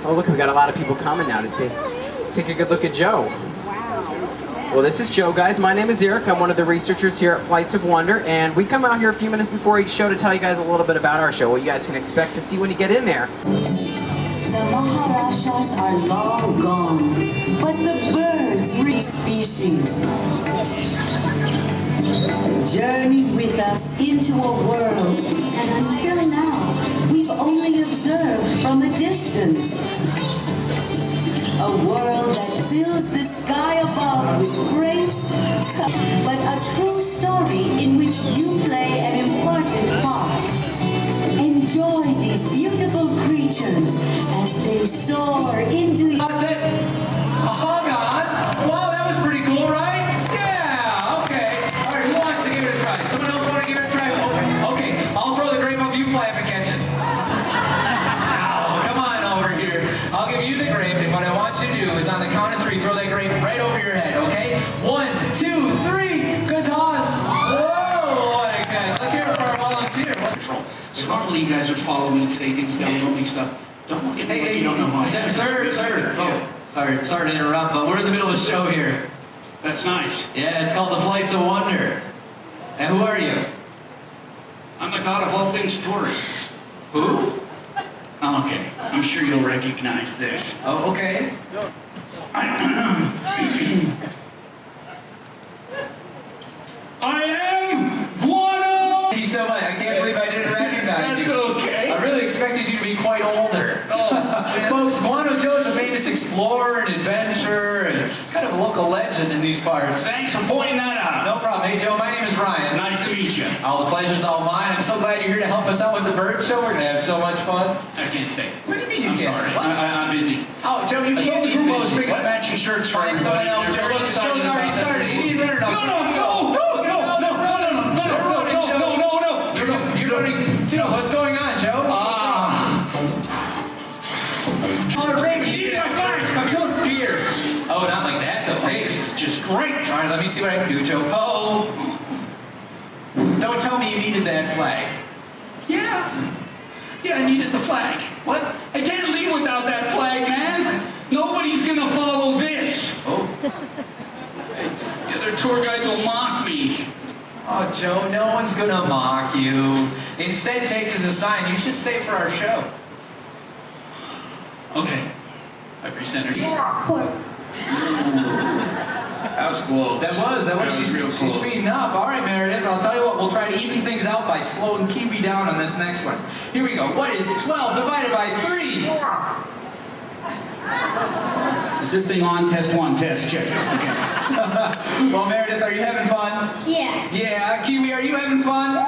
Oh, look, we got a lot of people coming now to take a good look at Joe. Well, this is Joe, guys. My name is Eric. I'm one of the researchers here at Flights of Wonder, and we come out here a few minutes before each show to tell you guys a little bit about our show, what you guys can expect to see when you get in there. The Maharashas are long gone, but the birds, species, journey with us into a world, and until now, we've only observed from a distance. A world that fills the sky above with grace, but a true story in which you play an important part. Enjoy these beautiful creatures as they soar into... That's it. Hung on. Wow, that was pretty cool, right? Yeah, okay. All right, who wants to give it a try? Someone else want to give it a try? Okay, I'll throw the grape up, you fly up and catch it. Oh, come on over here. I'll give you the grape, and what I want you to do is on the count of 3, throw that grape right over your head, okay? 1, 2, 3. Good toss. Whoa, what a guys. Let's hear it for our volunteer. So normally you guys would follow me today, things down, don't make stuff. Don't look at me like you don't know why. Sir. Oh, sorry to interrupt, but we're in the middle of a show here. That's nice. Yeah, it's called the Flights of Wonder. And who are you? I'm the god of all things tourist. Who? Oh, okay, I'm sure you'll recognize this. Oh, okay. I am Guano! Thank you so much. I can't believe I didn't recognize you. That's okay. I really expected you to be quite older. Oh, folks, Guano Joe's a famous explorer and adventurer and kind of a local legend in these parts. thanks for pointing that out. No problem. Hey, Joe, my name is Ryan. Nice to meet you. All the pleasure's all mine. I'm so glad you're here to help us out with the bird show. We're going to have so much fun. I can't stay. What do you mean you I'm can't? sorry. What? I'm busy. Oh, Joe, you I can't told the be group I was busy. picking up matching shirts for Find someone everybody. else. They're Joe, very the excited show's already about that. started. You need better know. No. You're running. Joe, what's going on, Joe? Eat my flag! Come here. Oh, not like that, though. Hey, This is just great. all right, let me see what I can do, Joe. Oh. Don't tell me you needed that flag. Yeah, I needed the flag. What? I can't leave without that flag, man. Nobody's gonna follow this. Oh. The other tour guides will mock me. Oh, Joe, no one's gonna mock you. Instead, take this as a sign. You should stay for our show. Okay, I presented you. That was close. was. She's real She's close. speeding up. All right, Meredith, I'll tell you what. We'll try to even things out by slowing Kiwi down on this next one. Here we go. What is it? 12 divided by 3. Is this thing on? Test 1, test, check. Okay. Well, Meredith, are you having fun? Yeah. Yeah. Kiwi, are you having fun?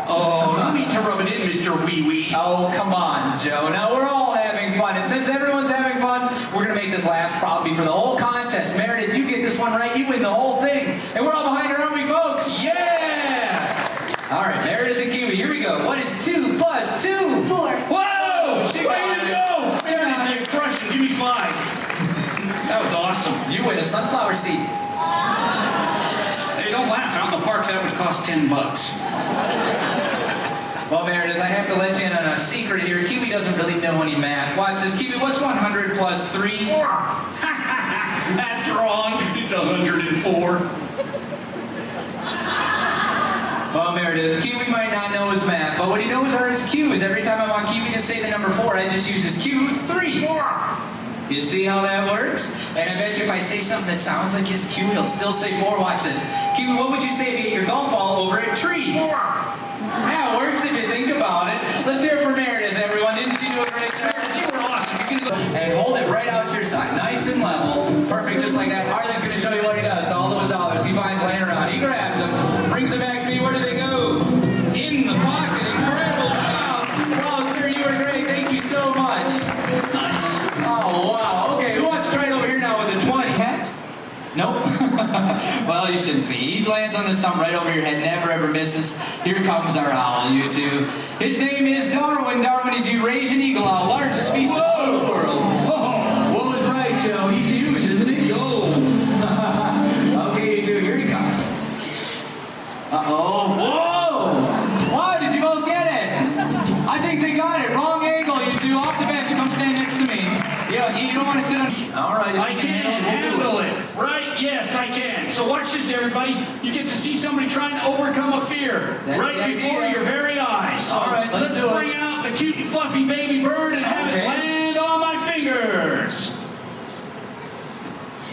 Oh, you need to rub it in, Mr. Wee Wee. Oh, come on, Joe. Now, we're all having fun. And since everyone's having fun, we're going to make this last probably for the whole contest. Meredith, you get this one right, you win the whole thing. And we're all behind her, aren't we, folks? Yeah! All right, Meredith and Kiwi, here we go. What is 2 plus 2? 4. Whoa! She Way got to it. go! Meredith, you're crushing. Give me 5. That was awesome. You win a sunflower seed. Hey, don't laugh. Out in the park, that would cost $10. Well, Meredith, I have to let you in on a secret here. Kiwi doesn't really know any math. Watch this. Kiwi, what's 100 plus 3? That's wrong. It's 104. Well, Meredith, Kiwi might not know his math, but what he knows are his cues. Every time I want Kiwi to say the number 4, I just use his cue, 3. You see how that works? And I bet you if I say something that sounds like his cue, he'll still say 4. Watch this. Kiwi, what would you say if you hit your golf ball over a tree? Yeah, it works if you think about it. Let's hear it for Meredith, everyone. Didn't she do a great job? You were awesome. You're gonna go. And hold it right out to your side. Nice and level. Perfect, just like that. Harley's going to show you what he does to all those dollars he finds laying around. He grabs them, brings them back to me. Where do they go? In the pocket. Incredible job. Wow, sir, you were great. Thank you so much. Nice. Oh, wow. Okay, who wants to try it over here now with the 20? Nope. Well, you shouldn't be. He lands on the stump right over your head, never ever misses. Here comes our owl, you two. His name is Darwin. Darwin is Eurasian eagle owl, largest species in the world. Oh, what was right, Joe? He's huge, isn't he? Yo. Okay, you two, here he comes. Uh-oh. Whoa! Whoa, did you both get it? I think they got it. Wrong angle, you two. Off the bench, come stand next to me. You don't want to sit on. All right. If I you can handle it. Right? Yes, I can. So watch this, everybody. You get to see somebody trying to overcome a fear That's right the before idea. your very eyes. So All right, let's do it. bring out the cute and fluffy baby bird and have Okay. it land on my fingers.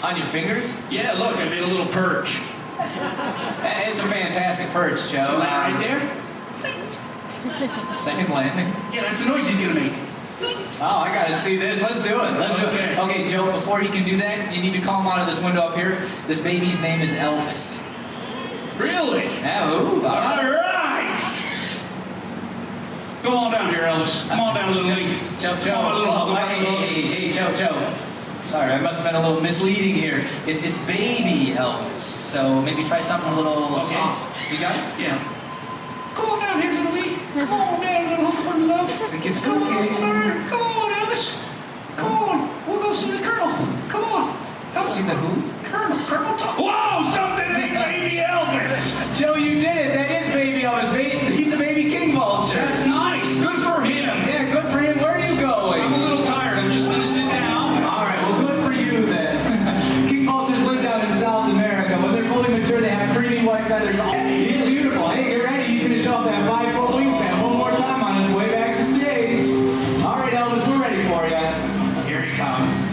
On your fingers? Yeah, look, I made a little perch. It's a fantastic perch, Joe. Right there? Second landing. Yeah, that's the noise he's gonna make. Oh, I gotta see this. Let's do it. Let's do it. Okay, Joe, before he can do that, you need to call him out of this window up here. This baby's name is Elvis. Really? Yeah, ooh, all right. All right. Come on down here, Elvis. Come on down, little lady. Joe, Come on, little hug. hey, Joe. Sorry, I must have been a little misleading here. It's baby Elvis, so maybe try something a little soft. You got it? Yeah. Come on down here, little lady. Come on down, little hug, love. I think it's Come cooking. on, come on, Elvis. Come on. We'll go see the Colonel. Come on. See the who? Colonel Tom. Whoa, something ain't baby Elvis. Joe, you did it. That is baby Elvis. He's a baby king vulture. That's nice. Good for him. Yeah, good for him. Where are you going? I'm a little tired. I'm just going to sit down. All right, well, good for you then. King vultures live down in South America. When they're fully mature, they have creamy white feathers. He's beautiful. Hey, get ready. He's going to show off that 5-foot wingspan one more time on his way back to stage. All right, Elvis, we're ready for you. Here he comes.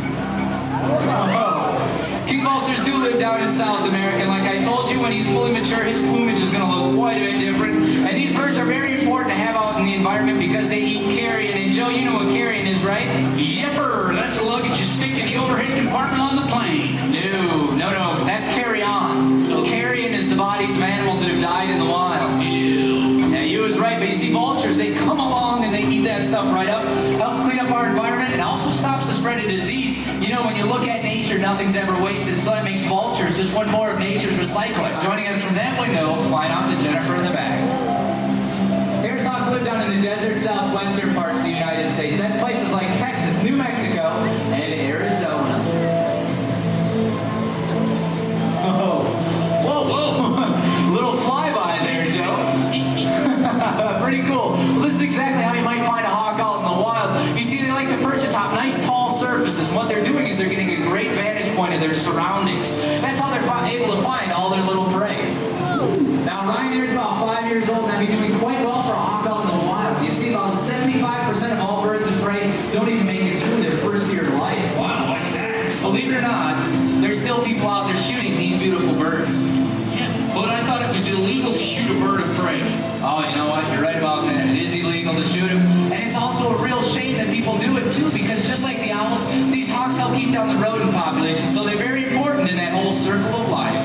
Oh. King vultures do live down in South America. Like I told you, when he's fully mature, his plumage is going to look quite a bit different. And these birds are very important to have out in the environment because they eat carrion. And Joe, you know what carrion is, right? Yepper. That's the luggage you stick in the overhead compartment on the plane. No. That's carry-on. Carrion is the bodies of animals that have died in the wild. Ew. Yeah, you was right, but you see vultures, they come along and they eat that stuff right up. Helps clean up our environment and also stops the spread of disease. You know, when you look at nature, nothing's ever wasted, so that makes vultures just one more of nature's recycling. Joining us from that window, flying out to Jennifer in the back. Here's hawks live down in the desert southwestern parts of the United States. That's places like Texas, New Mexico, and Arizona. Whoa. Little flyby there, Joe. Pretty cool. Well, this is exactly how you might find a hawk out in the wild. You see, they like to perch atop nice tall surfaces. And what they're doing is they're getting a great vantage point of their surroundings. That's how they're able to find all their little prey. Now, Ryan here's about 5 years old, and I've been doing quite well for a hawk out in the wild. You see, about 75% of all birds of prey don't even make it through their first year of life. Wow, what's that? Believe it or not, there's still people out there shooting these beautiful birds. Yeah, but I thought it was illegal to shoot a bird of prey. Oh, you know what? You're right about that. It is illegal to shoot them. And it's also a real shame that people do it too, because just like the owls, these hawks help keep down the rodent population, so they're very important in that whole circle of life.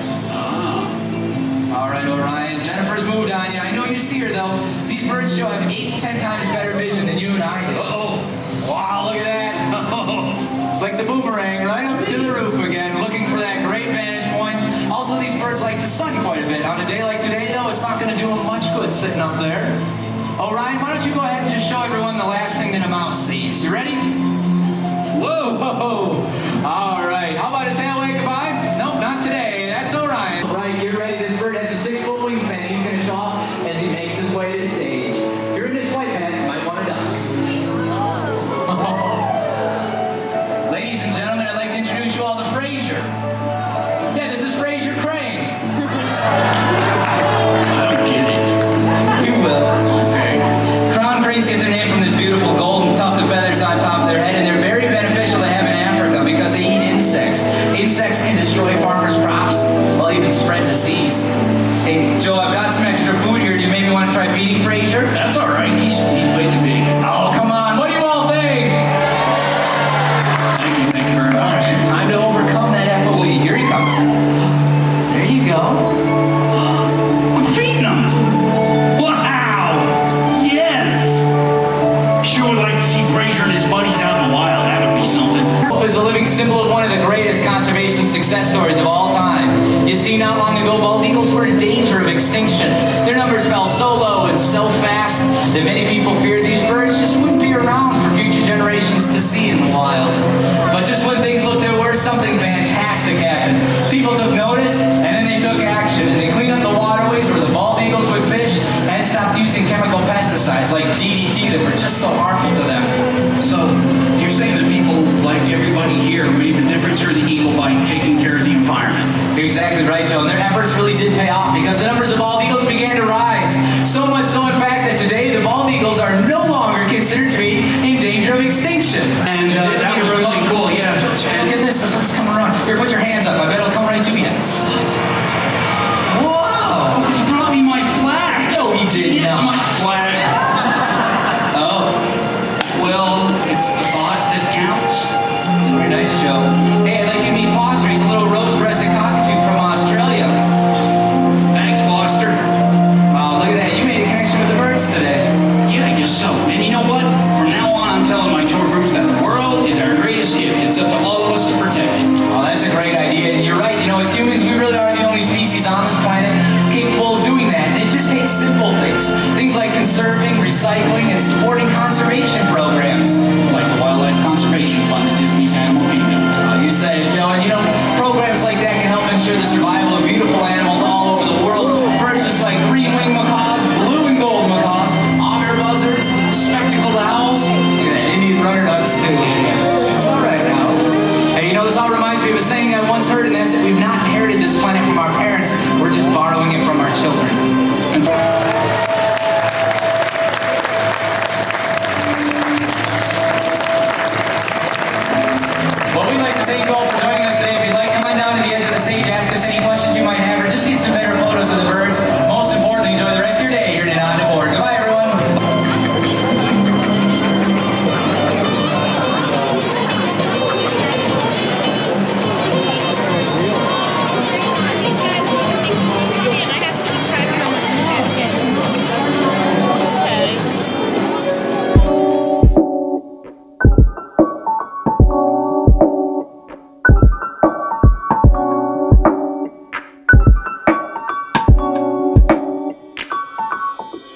All right, Orion. Jennifer's moved on you. I know you see her, though. These birds, Joe, have 8 to 10 times better vision than you and I do. Uh-oh. Wow, look at that. It's like the boomerang, right up to the roof again, looking for that great vantage point. Also, these birds like to sun quite a bit. On a day like today, though, it's not going to do them much good sitting up there. Orion, why don't you go ahead and just show everyone the last thing that a mouse sees. You ready? Whoa! All right. How about a tail wag goodbye? Nope, not today. That's Orion. Right, get ready. This bird has a 6-foot wingspan. He's going to show off as he makes his way to stage. If you're in this flight path, you might want to duck. Ladies and gentlemen, I'd like to introduce you all to Fraser. Yeah, this is Fraser Crane. I don't get it. You will. Crown cranes get their name from this beautiful golden tuft of feathers on top of their head, and they're very beneficial to have in Africa because they eat insects. Insects can destroy farmers' crops, or even spread disease. Hey, Joe, I've got some extra food here. Do you maybe want to try feeding Fraser? That's all right. He's way too big. Oh, come on. What do you all think? Thank you very much. Time to overcome that FOE. Here he comes. There you go. I'm feeding him. Wow. Yes. Sure would like to see Fraser and his buddies out in the wild. That would be something. Is a living symbol of one of the greatest conservation success stories of all time. You see, not long ago, bald eagles were in danger of extinction. Their numbers fell so low and so fast that many people feared these birds just wouldn't be around for future generations to see in the wild. But just when things looked their worst, something fantastic happened. People took notice, and then they took action, and they cleaned up the waterways where the bald eagles would fish, and stopped using chemical pesticides like DDT that were just so harmful to them. So, you're saying that people like every like taking care of the environment. You're exactly right, Joe. And their efforts really did pay off because the numbers of bald eagles began to rise. So much so, in fact, that today the bald eagles are no longer considered to be in danger of extinction. And that was really cool, yeah. Look at this. Look what's coming around. Here, put your hands up. I bet it'll come right to you. Whoa! He brought me my flag. No, he didn't. It's my flag. Oh, Well, it's the thought that counts. that's very nice, Joe. Hey, I'd like you to meet Foster. He's a little rose-breasted cockatoo from Australia. Thanks, Foster. Wow, look at that. You made a connection with the birds today. Yeah, I guess so. And you know what? From now on, I'm telling my tour groups that the world is our greatest gift. It's up to all of us to protect it. Oh, that's a great idea. And you're right. You know, as humans, we really are the only species on this planet capable of doing that. And it just takes simple things. Things like conserving, recycling, and supporting conservation programs. Like the Wildlife Conservation Fund at Disney's Animal Kingdom. You said it, Joe. And you know, programs like that can help ensure the survival of beautiful animals all over the world. Birds just like green-winged macaws, blue and gold macaws, otter buzzards, spectacled owls. Look at that, Indian runner ducks too. It's all right now. Hey, you know, this all reminds me of a saying I once heard, and that's that we've not inherited this planet from our parents. We're just borrowing it from our children.